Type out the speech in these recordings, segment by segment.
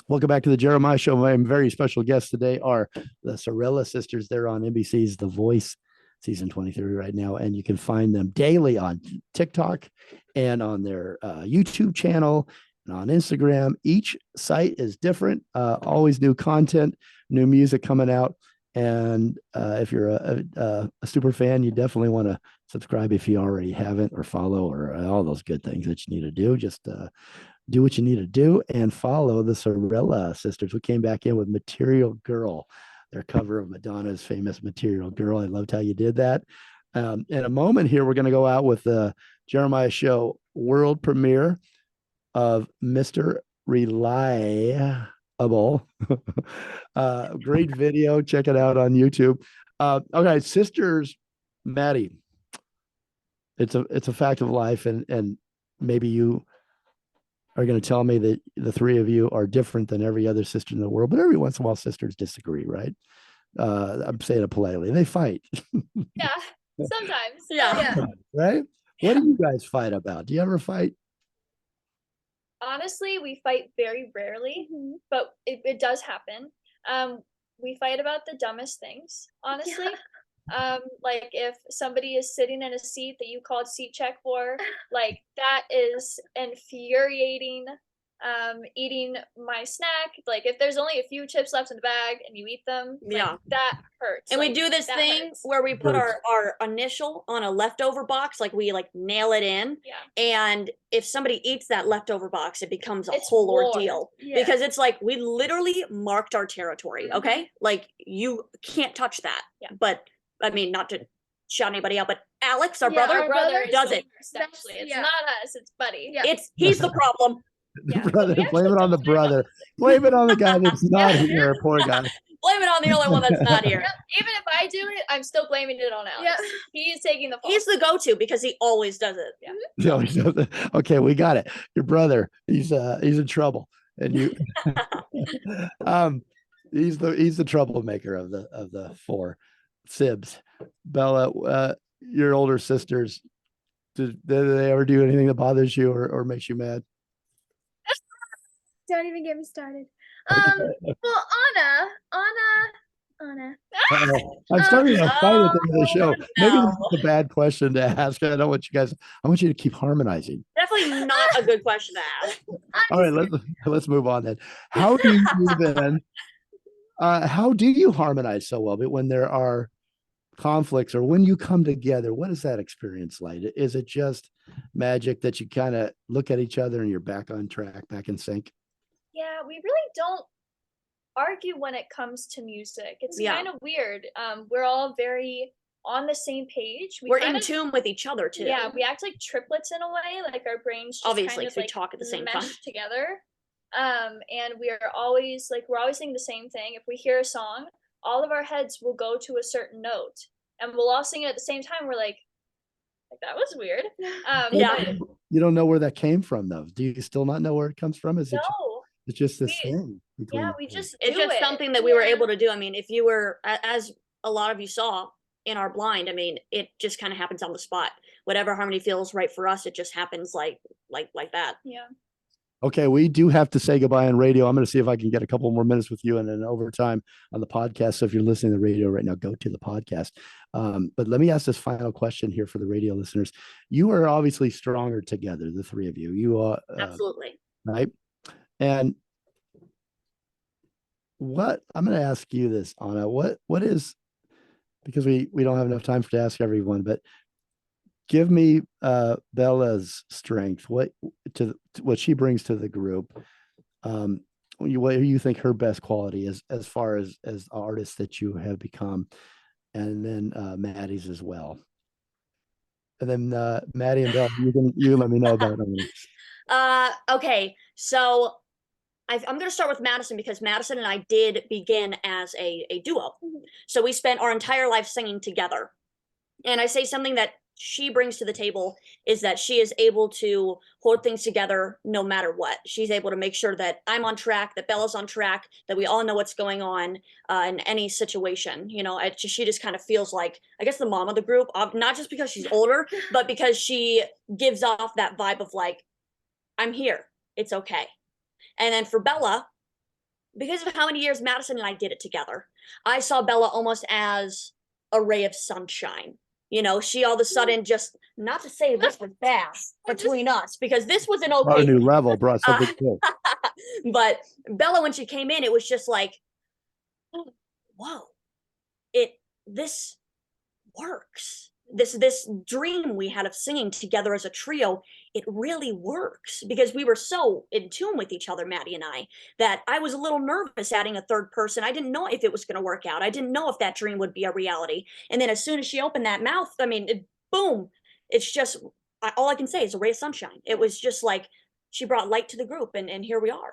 Welcome back to the Jeremiah Show. My very special guests today are the Sorelle Sisters. They're on NBC's The Voice, season 23 right now, and you can find them daily on TikTok and on their YouTube channel and on Instagram. Each site is different, always new content, new music coming out. And if you're a super fan, you definitely want to subscribe if you already haven't, or follow, or all those good things that you need to do. Just do what you need to do and follow the Sorelle Sisters. We came back in with Material Girl, their cover of Madonna's famous Material Girl. I loved how you did that. In a moment here, we're going to go out with the Jeremiah Show world premiere of Mr. Reliable. Great video. Check it out on YouTube. Okay, sisters, Madi. It's a fact of life, and maybe you are going to tell me that the three of you are different than every other sister in the world, but every once in a while sisters disagree, right? I'm saying it politely. They fight. Yeah, sometimes. Yeah. Right? What do you guys fight about? Do you ever fight? Honestly, we fight very rarely, but it does happen. We fight about the dumbest things, honestly. Like if somebody is sitting in a seat that you called seat check for, like that is infuriating. Eating my snack, like if there's only a few chips left in the bag and you eat them, like, that hurts. And like, we do this thing where we put our initial on a leftover box, like we like nail it in. Yeah. And if somebody eats that leftover box, it becomes a whole ordeal. Yeah. Because it's like we literally marked our territory. Okay, like you can't touch that. Yeah. But I mean, not to shout anybody out, but Alex, our brother does it. Actually, it's not us, it's Buddy. Yeah. He's the problem. Yeah. Brother, blame it on the brother. Blame it on the guy that's not here. Poor guy. Blame it on the only one that's not here. Yep. Even if I do it, I'm still blaming it on Alex. Yeah. He's taking the fault. He's the go-to because he always does it. Yeah. Okay, we got it. Your brother, he's in trouble, and you, he's the troublemaker of the four sibs. Bella, your older sisters, did they ever do anything that bothers you or makes you mad? Don't even get me started. Well, Anna. I'm starting to fight at the end of the show. Maybe this is a bad question to ask. I don't want you guys. I want you to keep harmonizing. Definitely not a good question to ask. All right, let's move on then. How do you then? How do you harmonize so well? But when there are conflicts or when you come together, what is that experience like? Is it just magic that you kind of look at each other and you're back on track, back in sync? Yeah, we really don't argue when it comes to music. It's kind of weird. We're all very on the same page. We're in tune with each other too. Yeah, we act like triplets in a way. Like our brains just obviously kind of we talk at the same time together. And we're always singing the same thing. If we hear a song, all of our heads will go to a certain note, and we'll all sing it at the same time. We're like that was weird. You don't know where that came from, though. Do you still not know where it comes from? It's just this thing. We just it's just something that we were able to do. I mean, if you were, as a lot of you saw in our blind, I mean, it just kind of happens on the spot. Whatever harmony feels right for us, it just happens like that. Yeah. Okay, we do have to say goodbye on radio. I'm going to see if I can get a couple more minutes with you and then overtime on the podcast. So if you're listening to the radio right now, go to the podcast. But let me ask this final question here for the radio listeners. You are obviously stronger together, the three of you. You are absolutely right. And what I'm going to ask you this, Anna, what is, because we don't have enough time to ask everyone, but give me Bella's strength, what she brings to the group. What do you think her best quality is as far as artists that you have become, and then Madi's as well. And then Madi and Bella, you let me know about them. Okay, so I'm going to start with Madison because Madison and I did begin as a duo. So we spent our entire life singing together. And I say something that she brings to the table is that she is able to hold things together no matter what. She's able to make sure that I'm on track, that Bella's on track, that we all know what's going on in any situation. You know, she just kind of feels like, I guess, the mom of the group, not just because she's older, but because she gives off that vibe of like, I'm here, it's okay. And then for Bella, because of how many years Madison and I did it together, I saw Bella almost as a ray of sunshine. You know, she all of a sudden just, not to say this was bad between us, because this was an Brought a okay, new level, brought Uh, something good. but Bella, when she came in, it was just like, whoa, this works. This dream we had of singing together as a trio, it really works, because we were so in tune with each other, Maddie and I, that I was a little nervous adding a third person. I didn't know if it was going to work out. I didn't know if that dream would be a reality. And then as soon as she opened that mouth, I mean, boom, it's just, all I can say is a ray of sunshine. It was just like she brought light to the group, and here we are.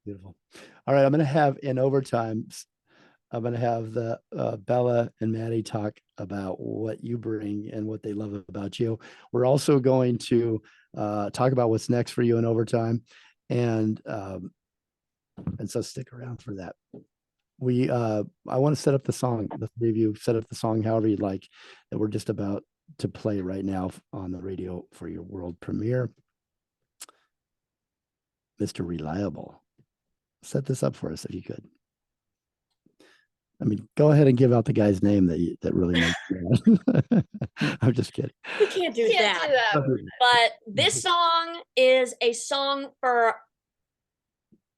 Beautiful. All right, I'm going to have in overtime, I'm going to have the Bella and Maddie talk about what you bring and what they love about you. We're also going to talk about what's next for you in overtime, and so stick around for that. I want to set up the song. The three of you set up the song however you'd like, that we're just about to play right now on the radio for your world premiere. Mr. Reliable, set this up for us if you could. I mean, go ahead and give out the guy's name that really makes me mad. I'm just kidding. We can't do Can't that. do that. But this song is a song for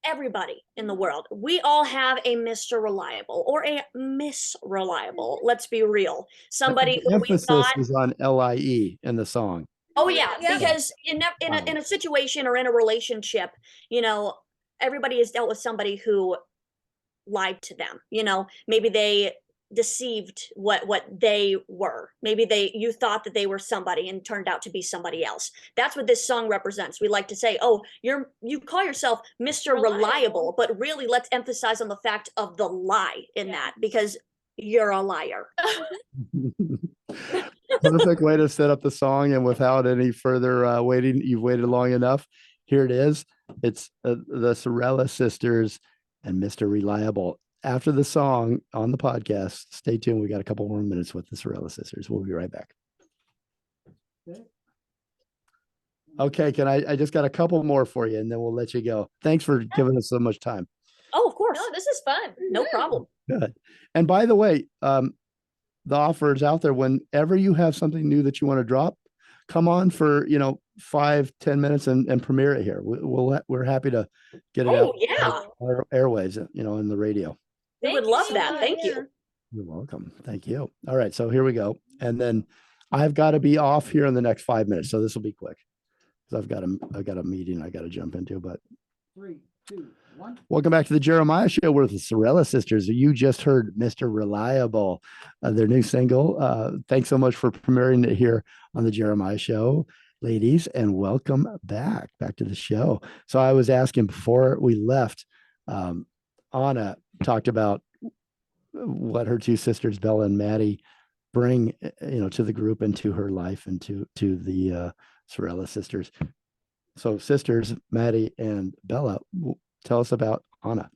everybody in the world. We all have a Mr. Reliable or a Miss Reliable. Let's be real. Somebody The who we emphasis thought, is on LIE in the song. oh yeah, Yeah. because in a situation or in a relationship, you know, everybody has dealt with somebody who lied to them. You know, maybe they deceived what they were. Maybe you thought that they were somebody and turned out to be somebody else. That's what this song represents. We like to say, oh, you call yourself Mr. Reliable, but really let's emphasize on the fact of the lie in that, because you're a liar. Perfect way to set up the song, and without any further waiting, you've waited long enough. Here it is. It's the Sorelle Sisters and Mr. Reliable. After the song on the podcast, stay tuned. We got a couple more minutes with the Sorelle Sisters. We'll be right back. Okay, I just got a couple more for you, and then we'll let you go. Thanks for giving us so much time. Oh, of course. No, this is fun. No problem. Good. And by the way, the offer is out there. Whenever you have something new that you want to drop, come on for 5-10 minutes and premiere it here. We're happy to get it Oh, out yeah. our airways, in the radio. We would Thank love you that. so Thank much. you. You're welcome. Thank you. All right, so here we go. And then I've got to be off here in the next 5 minutes, so this will be quick because I've got a meeting I got to jump into. But 3, 2, 1. welcome back to the Jeremiah Show with the Sorelle Sisters. You just heard Mr. Reliable, their new single. Thanks so much for premiering it here on the Jeremiah Show, ladies, and welcome back to the show. So I was asking before we left, Anna talked about what her two sisters, Bella and Maddie, bring, to the group and to her life and to the Sorelle Sisters. So sisters, Maddie and Bella, tell us about Anna.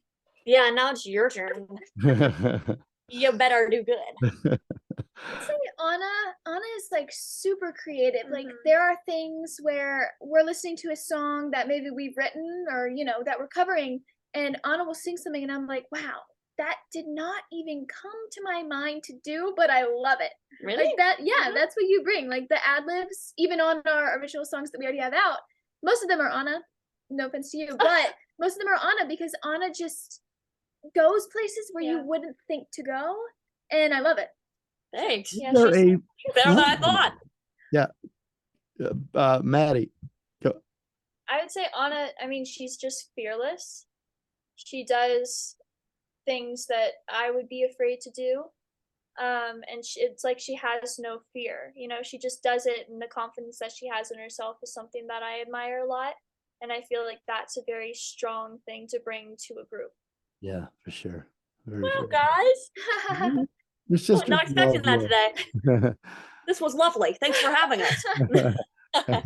Yeah, now it's your turn. You better do good. I'd say Anna is like super creative. Like there are things where we're listening to a song that maybe we've written or that we're covering, and Anna will sing something and I'm like, wow, that did not even come to my mind to do, but I love it. Really? Like that, yeah, that's what you bring. Like the ad libs, even on our original songs that we already have out, most of them are Anna. No offense to you, but most of them are Anna because Anna just goes places where you wouldn't think to go, and I love it. Thanks. Yeah, They're she's Better than I thought. Yeah. Maddie. I would say Anna, I mean, she's just fearless. She does things that I would be afraid to do. And it's like she has no fear. She just does it, and the confidence that she has in herself is something that I admire a lot. And I feel like that's a very strong thing to bring to a group. Yeah, for sure. Very Well, cool. guys, Your sisters not expecting that love today. This was lovely. Thanks for having us. you.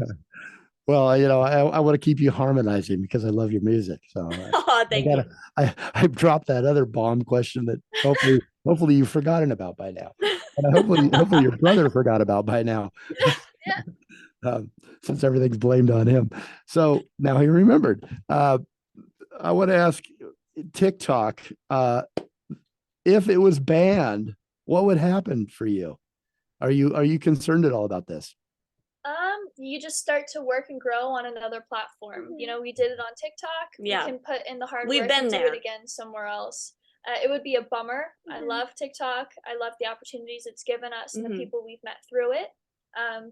Well, I want to keep you harmonizing because I love your music. So Oh, thank you. I dropped that other bomb question that hopefully you've forgotten about by now. And hopefully your brother forgot about by now. Yeah. Since everything's blamed on him. So now he remembered. I want to ask, TikTok, if it was banned, what would happen for you? Are you concerned at all about this? You just start to work and grow on another platform. You know, we did it on TikTok. Yeah. We can put in the hard We've work been and do there. it again somewhere else. It would be a bummer. I love TikTok. I love the opportunities it's given us and the people we've met through it.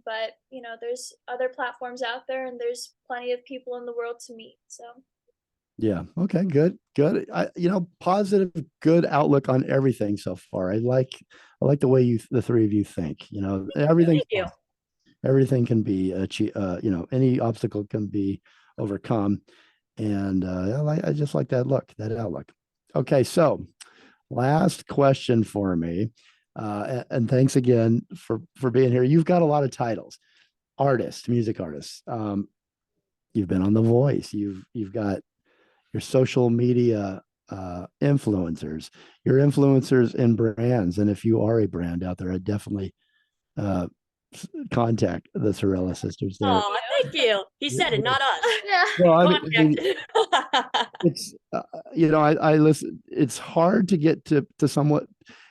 But you know, there's other platforms out there, and there's plenty of people in the world to meet. So Yeah. Okay. Good. Good. Positive, good outlook on everything so far. I like the way the three of you think. Everything. Thank you. Everything can be achieved. Any obstacle can be overcome, and I just like that outlook. Okay. So, last question for me, and thanks again for being here. You've got a lot of titles: artist, music artist. You've been on The Voice. You've got your social media influencers, your influencers in brands. And if you are a brand out there, I definitely contact the Sorelle Sisters there. Oh, thank you. He said it, not us. Yeah. Well, I mean, Contact. it's I listen. It's hard to get to somewhat.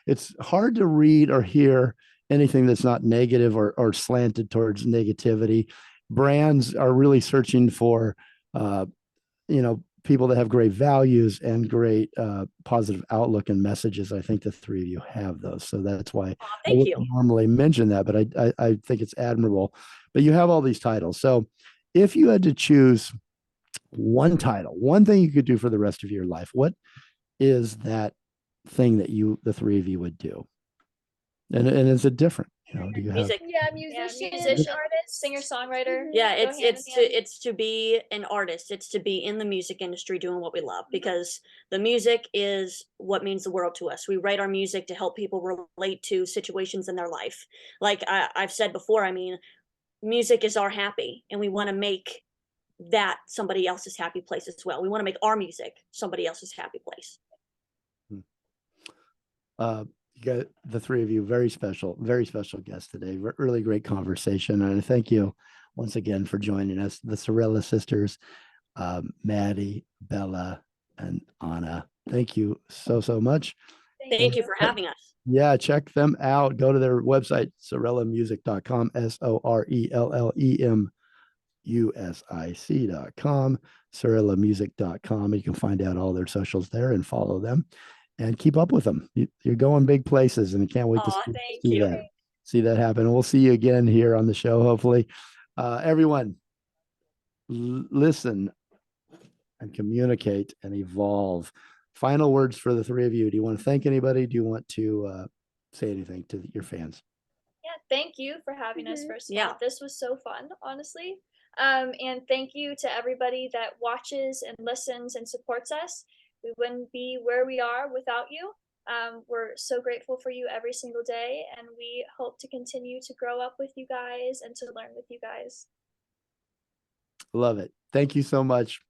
It's hard to read or hear anything that's not negative or slanted towards negativity. Brands are really searching for, people that have great values and great positive outlook and messages. I think the three of you have those, so that's why I Thank you. wouldn't normally mention that, but I think it's admirable. But you have all these titles, so if you had to choose one title, one thing you could do for the rest of your life, what is that thing that the three of you would do? And is it different? Do you have Music. Yeah, musician, musician, artist, singer-songwriter. Yeah, go hand in hand. it's to be an artist. It's to be in the music industry doing what we love, because the music is what means the world to us. We write our music to help people relate to situations in their life. Like I've said before, I mean, music is our happy, and we want to make that somebody else's happy place as well. We want to make our music somebody else's happy place. You got the three of you, very special guest today. Really great conversation. And thank you once again for joining us, the Sorelle Sisters, Madi, Bella, and Anna. Thank you so much. Thank you for having us. Yeah, check them out. Go to their website, sorellemusic.com, SORELLEMUSIC.com, sorellemusic.com. You can find out all their socials there and follow them and keep up with them. You're going big places, and I can't wait to see that happen. And we'll see you again here on the show, hopefully. Everyone, listen and communicate and evolve. Final words for the three of you. Do you want to thank anybody? Do you want to say anything to your fans? Yeah, thank you for having us, first of Yeah. all. This was so fun, honestly. And thank you to everybody that watches and listens and supports us. We wouldn't be where we are without you. We're so grateful for you every single day, and we hope to continue to grow up with you guys and to learn with you guys. Love it. Thank you so much.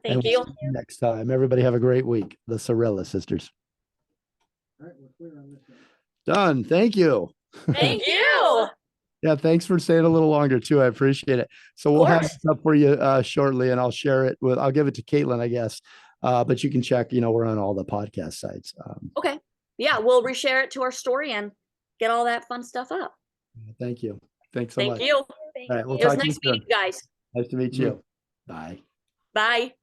Thank And we'll you. see you next time. Everybody have a great week. The Sorelle Sisters. All right, we're clear on this one. Done. Thank you. Thank you. Yeah, thanks for staying a little longer too. I appreciate it. So we'll have course. this up for you shortly, and I'll share it I'll give it to Caitlin, I guess. But you can check, we're on all the podcast sites. Okay. Yeah, we'll reshare it to our story and get all that fun stuff up. Thank you. Thanks so Thank much. you. Thank All right, we'll It was talk to you nice meeting soon. you guys. Nice to meet you. Bye. Bye.